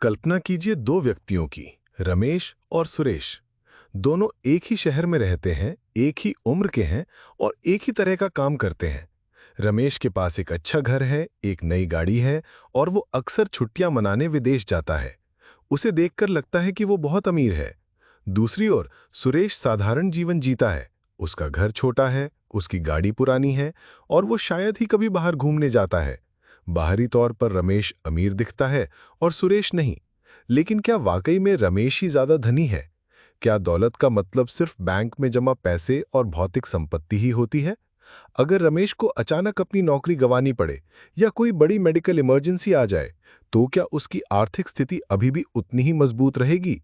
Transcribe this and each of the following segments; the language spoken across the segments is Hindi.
कल्पना कीजिए दो व्यक्तियों की, रमेश और सुरेश। दोनों एक ही शहर में रहते हैं, एक ही उम्र के हैं और एक ही तरह का काम करते हैं। रमेश के पास एक अच्छा घर है, एक नई गाड़ी है और वो अक्सर छुट्टियां मनाने विदेश जाता है। उसे देखकर लगता है कि वो बहुत अमीर है। दूसरी ओर सुरेश साधारण जीवन जीता है। उसका घर छोटा है, उसकी गाड़ी पुरानी है और वो शायद ही कभी बाहर घूमने जाता है। बाहरी तौर पर रमेश अमीर दिखता है और सुरेश नहीं। लेकिन क्या वाकई में रमेश ही ज्यादा धनी है? क्या दौलत का मतलब सिर्फ बैंक में जमा पैसे और भौतिक संपत्ति ही होती है? अगर रमेश को अचानक अपनी नौकरी गंवानी पड़े या कोई बड़ी मेडिकल इमरजेंसी आ जाए, तो क्या उसकी आर्थिक स्थिति अभी भी उतनी ही मजबूत रहेगी?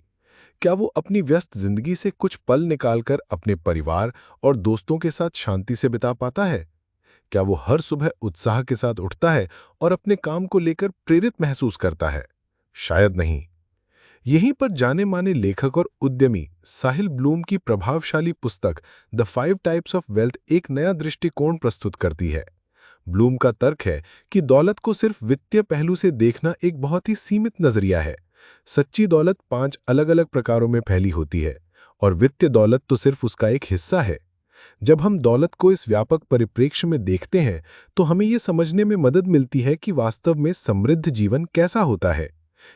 क्या वो अपनी व्यस्त जिंदगी से कुछ पल निकालकर अपने परिवार और दोस्तों के साथ शांति से बिता पाता है? क्या वो हर सुबह उत्साह के साथ उठता है और अपने काम को लेकर प्रेरित महसूस करता है? शायद नहीं। यहीं पर जाने माने लेखक और उद्यमी साहिल ब्लूम की प्रभावशाली पुस्तक द 5 टाइप्स ऑफ वेल्थ एक नया दृष्टिकोण प्रस्तुत करती है। ब्लूम का तर्क है कि दौलत को सिर्फ वित्तीय पहलू से देखना एक बहुत ही सीमित नजरिया है। सच्ची दौलत 5 अलग-अलग प्रकारों में फैली होती है और वित्तीय दौलत तो सिर्फ उसका एक हिस्सा है। जब हम दौलत को इस व्यापक परिप्रेक्ष्य में देखते हैं, तो हमें ये समझने में मदद मिलती है कि वास्तव में समृद्ध जीवन कैसा होता है।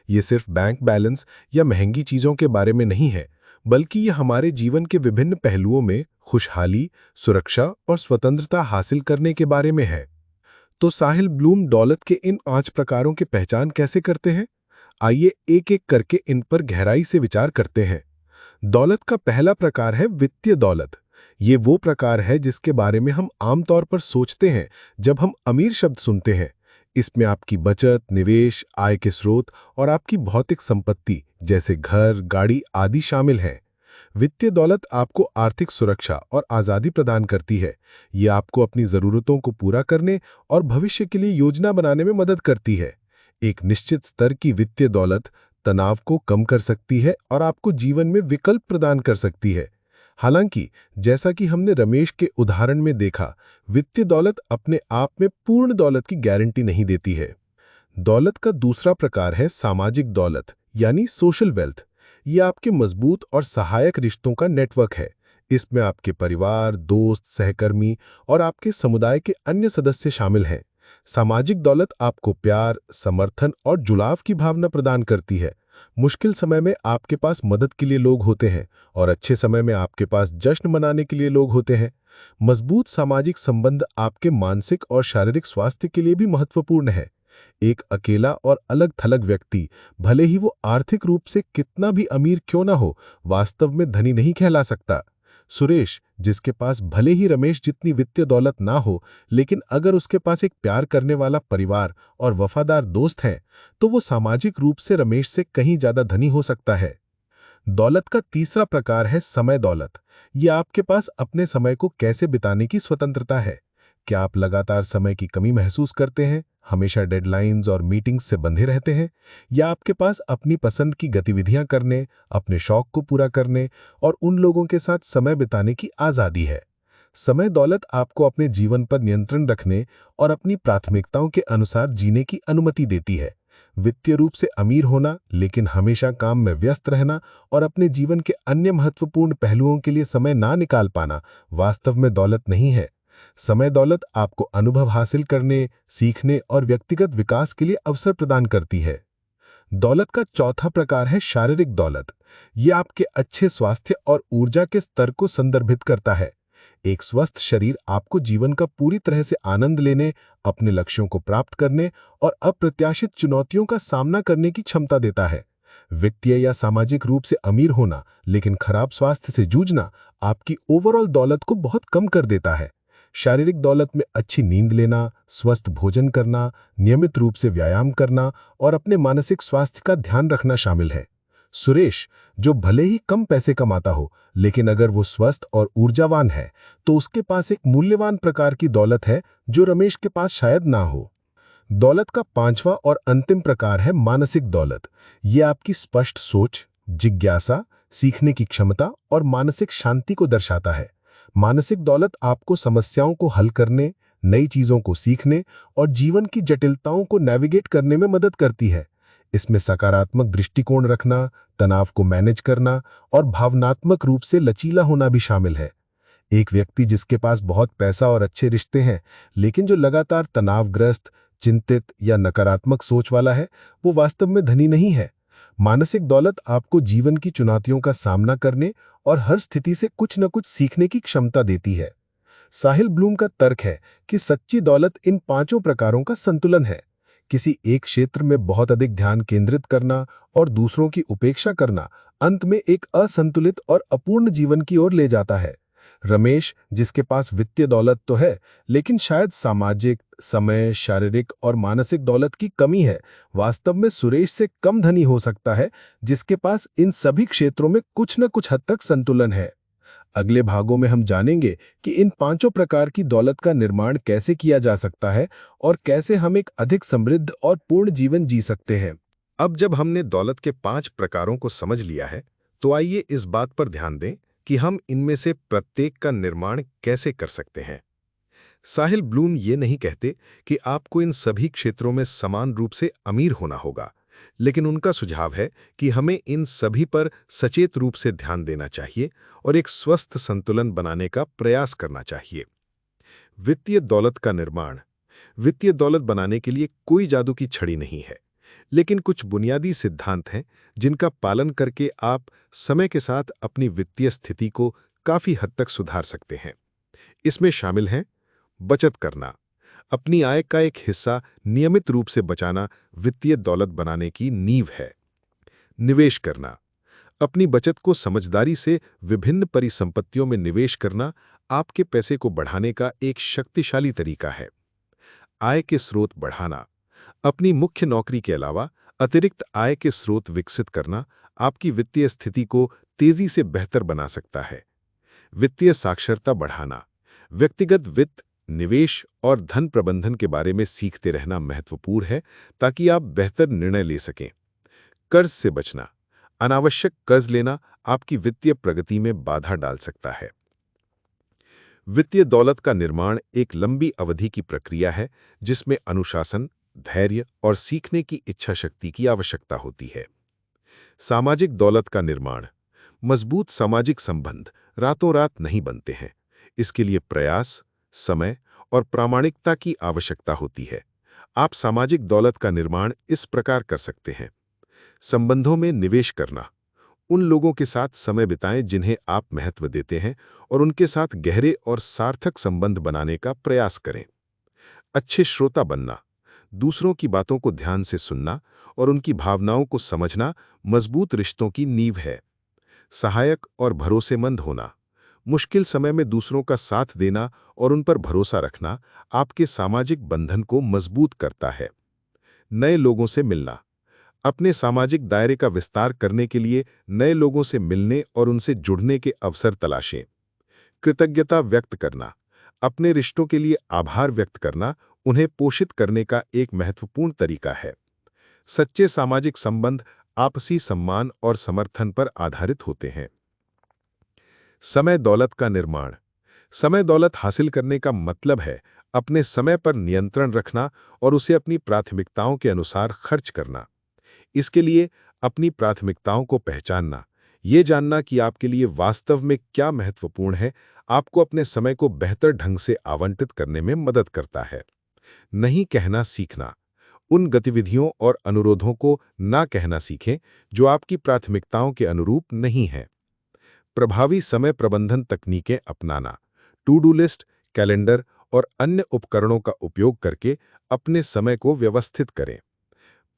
ये सिर्फ बैंक बैलेंस या महंगी चीजों के बारे में नहीं है, बल्कि ये हमारे जीवन के विभिन्न पहलुओं में खुशहाली, सुरक्षा और स्वतंत्रता हासिल करने के बारे में है। तो साहिल ब्लूम दौलत के इन 5 प्रकारों की पहचान कैसे करते हैं? आइए एक-एक करके इन पर गहराई से विचार करते हैं। दौलत का पहला प्रकार है वित्तीय दौलत। ये वो प्रकार है जिसके बारे में हम आमतौर पर सोचते हैं जब हम अमीर शब्द सुनते हैं। इसमें आपकी बचत, निवेश, आय के स्रोत और आपकी भौतिक संपत्ति जैसे घर, गाड़ी आदि शामिल हैं। वित्तीय दौलत आपको आर्थिक सुरक्षा और आज़ादी प्रदान करती है। ये आपको अपनी ज़रूरतों को पूरा करने और भविष्य के लिए योजना बनाने में मदद करती है। एक निश्चित स्तर की वित्तीय दौलत तनाव को कम कर सकती है और आपको जीवन में विकल्प प्रदान कर सकती है। हालांकि जैसा कि हमने रमेश के उदाहरण में देखा, वित्तीय दौलत अपने आप में पूर्ण दौलत की गारंटी नहीं देती है। दौलत का दूसरा प्रकार है सामाजिक दौलत यानी सोशल वेल्थ। ये आपके मजबूत और सहायक रिश्तों का नेटवर्क है। इसमें आपके परिवार, दोस्त, सहकर्मी और आपके समुदाय के अन्य सदस्य शामिल हैं। सामाजिक दौलत आपको प्यार, समर्थन और जुड़ाव की भावना प्रदान करती है। मुश्किल समय में आपके पास मदद के लिए लोग होते हैं और अच्छे समय में आपके पास जश्न मनाने के लिए लोग होते हैं। मजबूत सामाजिक संबंध आपके मानसिक और शारीरिक स्वास्थ्य के लिए भी महत्वपूर्ण है। एक अकेला और अलग-थलग व्यक्ति, भले ही वो आर्थिक रूप से कितना भी अमीर क्यों ना हो, वास्तव में धनी नहीं कहला सकता। सुरेश, जिसके पास भले ही रमेश जितनी वित्तीय दौलत ना हो, लेकिन अगर उसके पास एक प्यार करने वाला परिवार और वफादार दोस्त हैं, तो वो सामाजिक रूप से रमेश से कहीं ज्यादा धनी हो सकता है। दौलत का तीसरा प्रकार है समय दौलत। ये आपके पास अपने समय को कैसे बिताने की स्वतंत्रता है। क्या आप लगातार समय की कमी महसूस करते हैं, हमेशा डेडलाइंस और मीटिंग्स से बंधे रहते हैं, या आपके पास अपनी पसंद की गतिविधियां करने, अपने शौक को पूरा करने और उन लोगों के साथ समय बिताने की आज़ादी है। समय दौलत आपको अपने जीवन पर नियंत्रण रखने और अपनी प्राथमिकताओं के अनुसार जीने की अनुमति देती है। वित्तीय रूप से अमीर होना, लेकिन हमेशा काम में व्यस्त रहना और अपने जीवन के अन्य महत्वपूर्ण पहलुओं के लिए समय ना निकाल पाना वास्तव में दौलत नहीं है। समय दौलत आपको अनुभव हासिल करने, सीखने और व्यक्तिगत विकास के लिए अवसर प्रदान करती है। दौलत का चौथा प्रकार है शारीरिक दौलत। ये आपके अच्छे स्वास्थ्य और ऊर्जा के स्तर को संदर्भित करता है। एक स्वस्थ शरीर आपको जीवन का पूरी तरह से आनंद लेने, अपने लक्ष्यों को प्राप्त करने और अप्रत्याशित चुनौतियों का सामना करने की क्षमता देता है। वित्तीय या सामाजिक रूप से अमीर होना, लेकिन खराब स्वास्थ्य से जूझना आपकी ओवरऑल दौलत को बहुत कम कर देता है। शारीरिक दौलत में अच्छी नींद लेना, स्वस्थ भोजन करना, नियमित रूप से व्यायाम करना और अपने मानसिक स्वास्थ्य का ध्यान रखना शामिल है। सुरेश, जो भले ही कम पैसे कमाता हो, लेकिन अगर वो स्वस्थ और ऊर्जावान है, तो उसके पास एक मूल्यवान प्रकार की दौलत है जो रमेश के पास शायद ना हो। दौलत का पांचवा और अंतिम प्रकार है मानसिक दौलत। ये आपकी स्पष्ट सोच, जिज्ञासा, सीखने की क्षमता और मानसिक शांति को दर्शाता है। मानसिक दौलत आपको समस्याओं को हल करने, नई चीजों को सीखने और जीवन की जटिलताओं को नेविगेट करने में मदद करती है। इसमें सकारात्मक दृष्टिकोण रखना, तनाव को मैनेज करना और भावनात्मक रूप से लचीला होना भी शामिल है। एक व्यक्ति जिसके पास बहुत पैसा और अच्छे रिश्ते हैं, लेकिन जो लगातार तनावग्रस्त, चिंतित या नकारात्मक सोच वाला है, वो वास्तव में धनी नहीं है। मानसिक दौलत आपको जीवन की चुनौतियों का सामना करने और हर स्थिति से कुछ न कुछ सीखने की क्षमता देती है। साहिल ब्लूम का तर्क है कि सच्ची दौलत इन पांचों प्रकारों का संतुलन है। किसी एक क्षेत्र में बहुत अधिक ध्यान केंद्रित करना और दूसरों की उपेक्षा करना अंत में एक असंतुलित और अपूर्ण जीवन की ओर ले जाता है। रमेश, जिसके पास वित्तीय दौलत तो है, लेकिन शायद सामाजिक, समय, शारीरिक और मानसिक दौलत की कमी है, वास्तव में सुरेश से कम धनी हो सकता है, जिसके पास इन सभी क्षेत्रों में कुछ न कुछ हद तक संतुलन है। अगले भागों में हम जानेंगे कि इन पांचों प्रकार की दौलत का निर्माण कैसे किया जा सकता है और कैसे हम एक अधिक समृद्ध और पूर्ण जीवन जी सकते हैं। अब जब हमने दौलत के 5 प्रकारों को समझ लिया है, तो आइए इस बात पर ध्यान दें कि हम इनमें से प्रत्येक का निर्माण कैसे कर सकते हैं। साहिल ब्लूम ये नहीं कहते कि आपको इन सभी क्षेत्रों में समान रूप से अमीर होना होगा, लेकिन उनका सुझाव है कि हमें इन सभी पर सचेत रूप से ध्यान देना चाहिए और एक स्वस्थ संतुलन बनाने का प्रयास करना चाहिए। वित्तीय दौलत का निर्माण। वित्तीय दौलत बनाने के लिए कोई जादू की छड़ी नहीं है, लेकिन कुछ बुनियादी सिद्धांत हैं जिनका पालन करके आप समय के साथ अपनी वित्तीय स्थिति को काफी हद तक सुधार सकते हैं। इसमें शामिल हैं बचत करना। अपनी आय का एक हिस्सा नियमित रूप से बचाना वित्तीय दौलत बनाने की नींव है। निवेश करना। अपनी बचत को समझदारी से विभिन्न परिसंपत्तियों में निवेश करना आपके पैसे को बढ़ाने का एक शक्तिशाली तरीका है। आय के स्रोत बढ़ाना। अपनी मुख्य नौकरी के अलावा अतिरिक्त आय के स्रोत विकसित करना आपकी वित्तीय स्थिति को तेजी से बेहतर बना सकता है। वित्तीय साक्षरता बढ़ाना। व्यक्तिगत वित्त, निवेश और धन प्रबंधन के बारे में सीखते रहना महत्वपूर्ण है ताकि आप बेहतर निर्णय ले सकें। कर्ज से बचना। अनावश्यक कर्ज लेना आपकी वित्तीय प्रगति में बाधा डाल सकता है। वित्तीय दौलत का निर्माण एक लंबी अवधि की प्रक्रिया है जिसमें अनुशासन, धैर्य और सीखने की इच्छा शक्ति की आवश्यकता होती है। सामाजिक दौलत का निर्माण। मजबूत सामाजिक संबंध रातों रात नहीं बनते हैं। इसके लिए प्रयास, समय और प्रामाणिकता की आवश्यकता होती है। आप सामाजिक दौलत का निर्माण इस प्रकार कर सकते हैं। संबंधों में निवेश करना। उन लोगों के साथ समय बिताएं जिन्हें आप महत्व देते हैं और उनके साथ गहरे और सार्थक संबंध बनाने का प्रयास करें। अच्छे श्रोता बनना। दूसरों की बातों को ध्यान से सुनना और उनकी भावनाओं को समझना मजबूत रिश्तों की नींव है। सहायक और भरोसेमंद होना। मुश्किल समय में दूसरों का साथ देना और उन पर भरोसा रखना आपके सामाजिक बंधन को मजबूत करता है। नए लोगों से मिलना। अपने सामाजिक दायरे का विस्तार करने के लिए नए लोगों से मिलने और उनसे जुड़ने के अवसर तलाशें। कृतज्ञता व्यक्त करना। अपने रिश्तों के लिए आभार व्यक्त करना उन्हें पोषित करने का एक महत्वपूर्ण तरीका है। सच्चे सामाजिक संबंध आपसी सम्मान और समर्थन पर आधारित होते हैं। समय दौलत का निर्माण। समय दौलत हासिल करने का मतलब है अपने समय पर नियंत्रण रखना और उसे अपनी प्राथमिकताओं के अनुसार खर्च करना। इसके लिए अपनी प्राथमिकताओं को पहचानना, ये जानना कि आपके लिए वास्तव में क्या महत्वपूर्ण है, आपको अपने समय को बेहतर ढंग से आवंटित करने में मदद करता है। नहीं कहना सीखना। उन गतिविधियों और अनुरोधों को ना कहना सीखें जो आपकी प्राथमिकताओं के अनुरूप नहीं हैं। प्रभावी समय प्रबंधन तकनीकें अपनाना। टू डू लिस्ट, कैलेंडर और अन्य उपकरणों का उपयोग करके अपने समय को व्यवस्थित करें।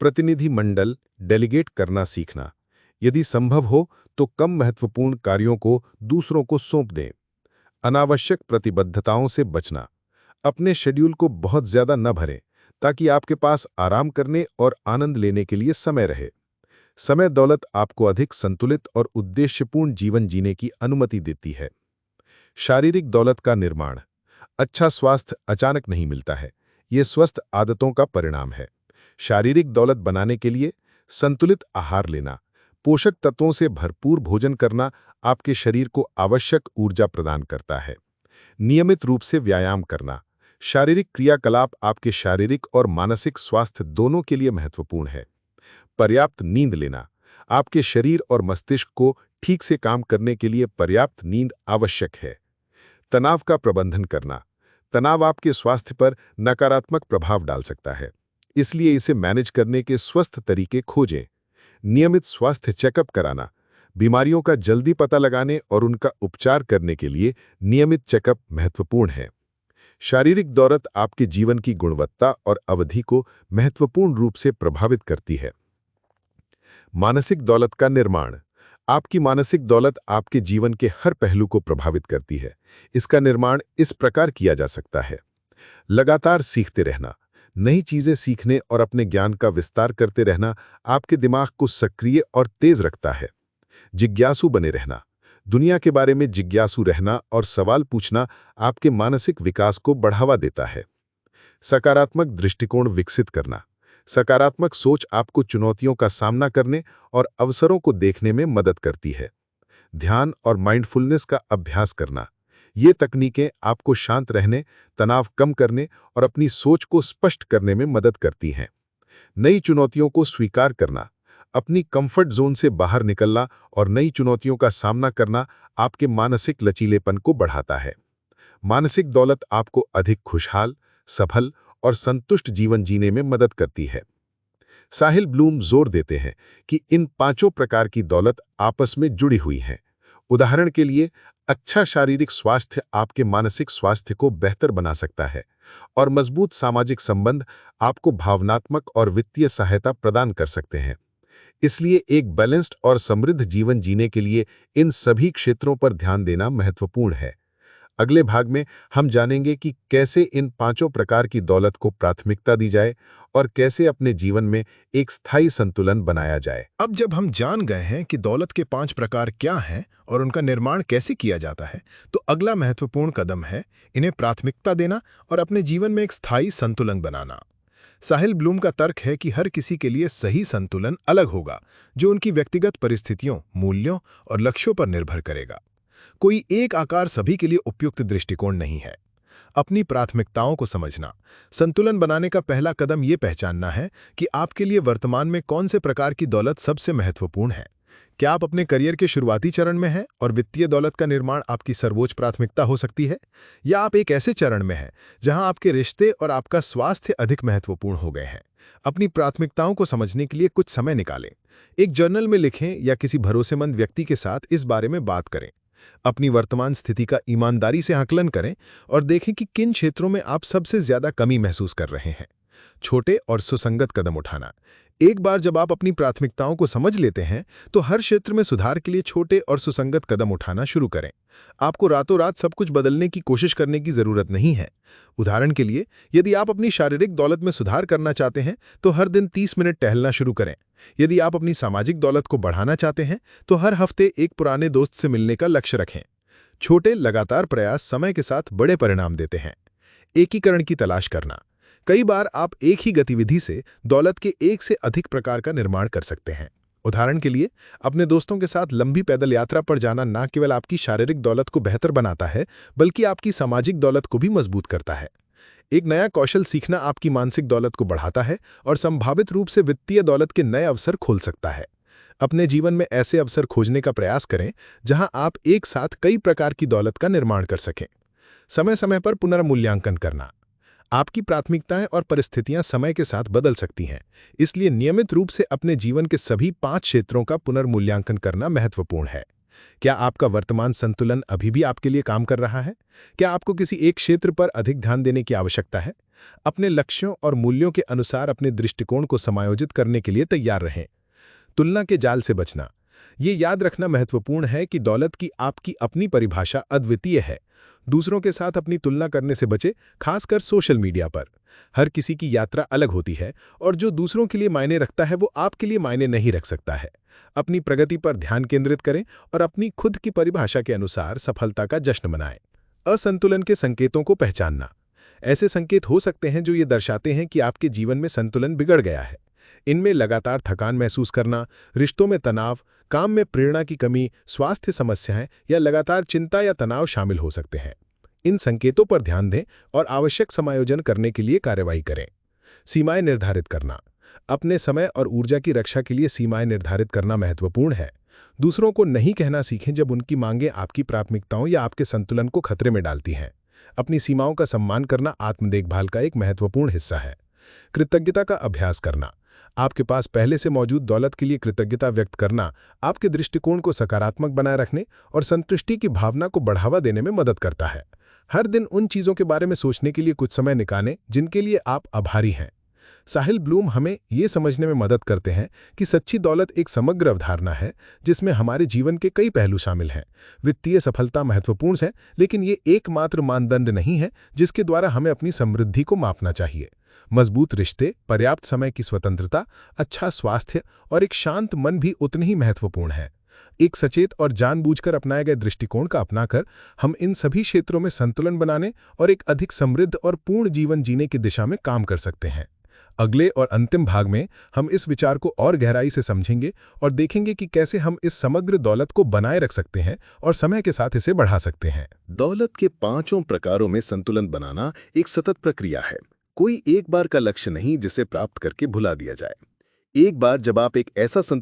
प्रतिनिधि मंडल, डेलीगेट करना सीखना। यदि संभव हो तो कम महत्वपूर्ण कार्यों को दूसरों को सौंप दें। अनावश्यक प्रतिबद्धताओं से बचना। अपने शेड्यूल को बहुत ज्यादा न भरें ताकि आपके पास आराम करने और आनंद लेने के लिए समय रहे। समय दौलत आपको अधिक संतुलित और उद्देश्यपूर्ण जीवन जीने की अनुमति देती है। शारीरिक दौलत का निर्माण। अच्छा स्वास्थ्य अचानक नहीं मिलता है, ये स्वस्थ आदतों का परिणाम है। शारीरिक दौलत बनाने के लिए संतुलित आहार लेना, पोषक तत्वों से भरपूर भोजन करना आपके शरीर को आवश्यक ऊर्जा प्रदान करता है। नियमित रूप से व्यायाम करना। शारीरिक क्रियाकलाप आपके शारीरिक और मानसिक स्वास्थ्य दोनों के लिए महत्वपूर्ण है। पर्याप्त नींद लेना। आपके शरीर और मस्तिष्क को ठीक से काम करने के लिए पर्याप्त नींद आवश्यक है। तनाव का प्रबंधन करना। तनाव आपके स्वास्थ्य पर नकारात्मक प्रभाव डाल सकता है, इसलिए इसे मैनेज करने के स्वस्थ तरीके खोजें। नियमित स्वास्थ्य चेकअप कराना। बीमारियों का जल्दी पता लगाने और उनका उपचार करने के लिए नियमित चेकअप महत्वपूर्ण है। शारीरिक दौलत आपके जीवन की गुणवत्ता और अवधि को महत्वपूर्ण रूप से प्रभावित करती है। मानसिक दौलत का निर्माण। आपकी मानसिक दौलत आपके जीवन के हर पहलू को प्रभावित करती है। इसका निर्माण इस प्रकार किया जा सकता है। लगातार सीखते रहना। नई चीजें सीखने और अपने ज्ञान का विस्तार करते रहना आपके दिमाग को सक्रिय और तेज रखता है। जिज्ञासु बने रहना। दुनिया के बारे में जिज्ञासु रहना और सवाल पूछना आपके मानसिक विकास को बढ़ावा देता है। सकारात्मक दृष्टिकोण विकसित करना। सकारात्मक सोच आपको चुनौतियों का सामना करने और अवसरों को देखने में मदद करती है। ध्यान और माइंडफुलनेस का अभ्यास करना। ये तकनीकें आपको शांत रहने, तनाव कम करने और अपनी सोच को स्पष्ट करने में मदद करती हैं। नई चुनौतियों को स्वीकार करना। अपनी कंफर्ट जोन से बाहर निकलना और नई चुनौतियों का सामना करना आपके मानसिक लचीलेपन को बढ़ाता है। मानसिक दौलत आपको अधिक खुशहाल, सफल और संतुष्ट जीवन जीने में मदद करती है। साहिल ब्लूम जोर देते हैं कि इन पांचों प्रकार की दौलत आपस में जुड़ी हुई हैं। उदाहरण के लिए, अच्छा शारीरिक स्वास्थ्य आपके मानसिक स्वास्थ्य को बेहतर बना सकता है और मजबूत सामाजिक संबंध आपको भावनात्मक और वित्तीय सहायता प्रदान कर सकते हैं। इसलिए एक बैलेंस्ड और समृद्ध जीवन जीने के लिए इन सभी क्षेत्रों पर ध्यान देना महत्वपूर्ण है। अगले भाग में हम जानेंगे कि कैसे इन पांचों प्रकार की दौलत को प्राथमिकता दी जाए और कैसे अपने जीवन में एक स्थायी संतुलन बनाया जाए। अब जब हम जान गए हैं कि दौलत के 5 प्रकार क्या हैं और उनका निर्माण कैसे किया जाता है, तो अगला महत्वपूर्ण कदम है इन्हें प्राथमिकता देना और अपने जीवन में एक स्थायी संतुलन बनाना। साहिल ब्लूम का तर्क है कि हर किसी के लिए सही संतुलन अलग होगा, जो उनकी व्यक्तिगत परिस्थितियों, मूल्यों और लक्ष्यों पर निर्भर करेगा। कोई एक आकार सभी के लिए उपयुक्त दृष्टिकोण नहीं है। अपनी प्राथमिकताओं को समझना। संतुलन बनाने का पहला कदम ये पहचानना है कि आपके लिए वर्तमान में कौन से प्रकार की दौलत सबसे महत्वपूर्ण है। क्या आप अपने करियर के शुरुआती चरण में हैं और वित्तीय दौलत का निर्माण आपकी सर्वोच्च प्राथमिकता हो सकती है? या आप एक ऐसे चरण में हैं जहां आपके रिश्ते और आपका स्वास्थ्य अधिक महत्वपूर्ण हो गए हैं? अपनी प्राथमिकताओं को समझने के लिए कुछ समय निकालें। एक जर्नल में लिखें या किसी भरोसेमंद व्यक्ति के साथ इस बारे में बात करें। अपनी वर्तमान स्थिति का ईमानदारी से आकलन करें और देखें कि किन क्षेत्रों में आप सबसे ज्यादा कमी महसूस कर रहे हैं। छोटे और सुसंगत कदम उठाना। एक बार जब आप अपनी प्राथमिकताओं को समझ लेते हैं, तो हर क्षेत्र में सुधार के लिए छोटे और सुसंगत कदम उठाना शुरू करें। आपको रातों रात सब कुछ बदलने की कोशिश करने की जरूरत नहीं है। उदाहरण के लिए, यदि आप अपनी शारीरिक दौलत में सुधार करना चाहते हैं, तो हर दिन 30 मिनट टहलना शुरू करें। यदि आप अपनी सामाजिक दौलत को बढ़ाना चाहते हैं, तो हर हफ्ते एक पुराने दोस्त से मिलने का लक्ष्य रखें। छोटे लगातार प्रयास समय के साथ बड़े परिणाम देते हैं। एकीकरण की तलाश करना। कई बार आप एक ही गतिविधि से दौलत के एक से अधिक प्रकार का निर्माण कर सकते हैं। उदाहरण के लिए, अपने दोस्तों के साथ लंबी पैदल यात्रा पर जाना न केवल आपकी शारीरिक दौलत को बेहतर बनाता है, बल्कि आपकी सामाजिक दौलत को भी मजबूत करता है। एक नया कौशल सीखना आपकी मानसिक दौलत को बढ़ाता है और संभावित रूप से वित्तीय दौलत के नए अवसर खोल सकता है। अपने जीवन में ऐसे अवसर खोजने का प्रयास करें जहां आप एक साथ कई प्रकार की दौलत का निर्माण कर सकें। समय समय पर पुनर्मूल्यांकन करना। आपकी प्राथमिकताएं और परिस्थितियां समय के साथ बदल सकती हैं, इसलिए नियमित रूप से अपने जीवन के सभी 5 क्षेत्रों का पुनर्मूल्यांकन करना महत्वपूर्ण है। क्या आपका वर्तमान संतुलन अभी भी आपके लिए काम कर रहा है? क्या आपको किसी एक क्षेत्र पर अधिक ध्यान देने की आवश्यकता है? अपने लक्ष्यों और मूल्यों के अनुसार अपने दृष्टिकोण को समायोजित करने के लिए तैयार रहें। तुलना के जाल से बचना। ये याद रखना महत्वपूर्ण है कि दौलत की आपकी अपनी परिभाषा अद्वितीय है। दूसरों के साथ अपनी तुलना करने से बचें, खासकर सोशल मीडिया पर। हर किसी की यात्रा अलग होती है और जो दूसरों के लिए मायने रखता है वो आपके लिए मायने नहीं रख सकता है। अपनी प्रगति पर ध्यान केंद्रित करें और अपनी खुद की परिभाषा के अनुसार सफलता का जश्न मनाएं। असंतुलन के संकेतों को पहचानना। ऐसे संकेत हो सकते हैं जो ये दर्शाते हैं कि आपके जीवन में संतुलन बिगड़ गया है। इनमें लगातार थकान महसूस करना, रिश्तों में तनाव, काम में प्रेरणा की कमी, स्वास्थ्य समस्याएं या लगातार चिंता या तनाव शामिल हो सकते हैं। इन संकेतों पर ध्यान दें और आवश्यक समायोजन करने के लिए कार्रवाई करें। सीमाएं निर्धारित करना। अपने समय और ऊर्जा की रक्षा के लिए सीमाएं निर्धारित करना महत्वपूर्ण है। दूसरों को नहीं कहना सीखें जब उनकी मांगें आपकी प्राथमिकताओं या आपके संतुलन को खतरे में डालती हैं। अपनी सीमाओं का सम्मान करना आत्म देखभाल का एक महत्वपूर्ण हिस्सा है। कृतज्ञता का अभ्यास करना। आपके पास पहले से मौजूद दौलत के लिए कृतज्ञता व्यक्त करना आपके दृष्टिकोण को सकारात्मक बनाए रखने और संतुष्टि की भावना को बढ़ावा देने में मदद करता है। हर दिन उन चीज़ों के बारे में सोचने के लिए कुछ समय निकालें जिनके लिए आप आभारी हैं। साहिल ब्लूम हमें ये समझने में मदद करते हैं कि सच्ची दौलत एक समग्र अवधारणा है जिसमें हमारे जीवन के कई पहलू शामिल हैं। वित्तीय सफलता महत्वपूर्ण है, लेकिन ये एकमात्र मानदंड नहीं है जिसके द्वारा हमें अपनी समृद्धि को मापना चाहिए। मजबूत रिश्ते, पर्याप्त समय की स्वतंत्रता, अच्छा स्वास्थ्य और एक शांत मन भी उतने ही महत्वपूर्ण है। एक सचेत और जानबूझकर अपनाए गए दृष्टिकोण का अपनाकर हम इन सभी क्षेत्रों में संतुलन बनाने और एक अधिक समृद्ध और पूर्ण जीवन जीने की दिशा में काम कर सकते हैं। अगले और अंतिम भाग में हम इस विचार को और गहराई से समझेंगे और देखेंगे कि कैसे हम इस समग्र दौलत को बनाए रख सकते हैं और समय के साथ इसे बढ़ा सकते हैं। दौलत के 5 प्रकारों में संतुलन बनाना एक सतत प्रक्रिया है। कोई एक बार का लक्ष्य नहीं जिसे प्राप्त करके भुला दिया जाए। एक बार जब आप एक ऐसा संतुलन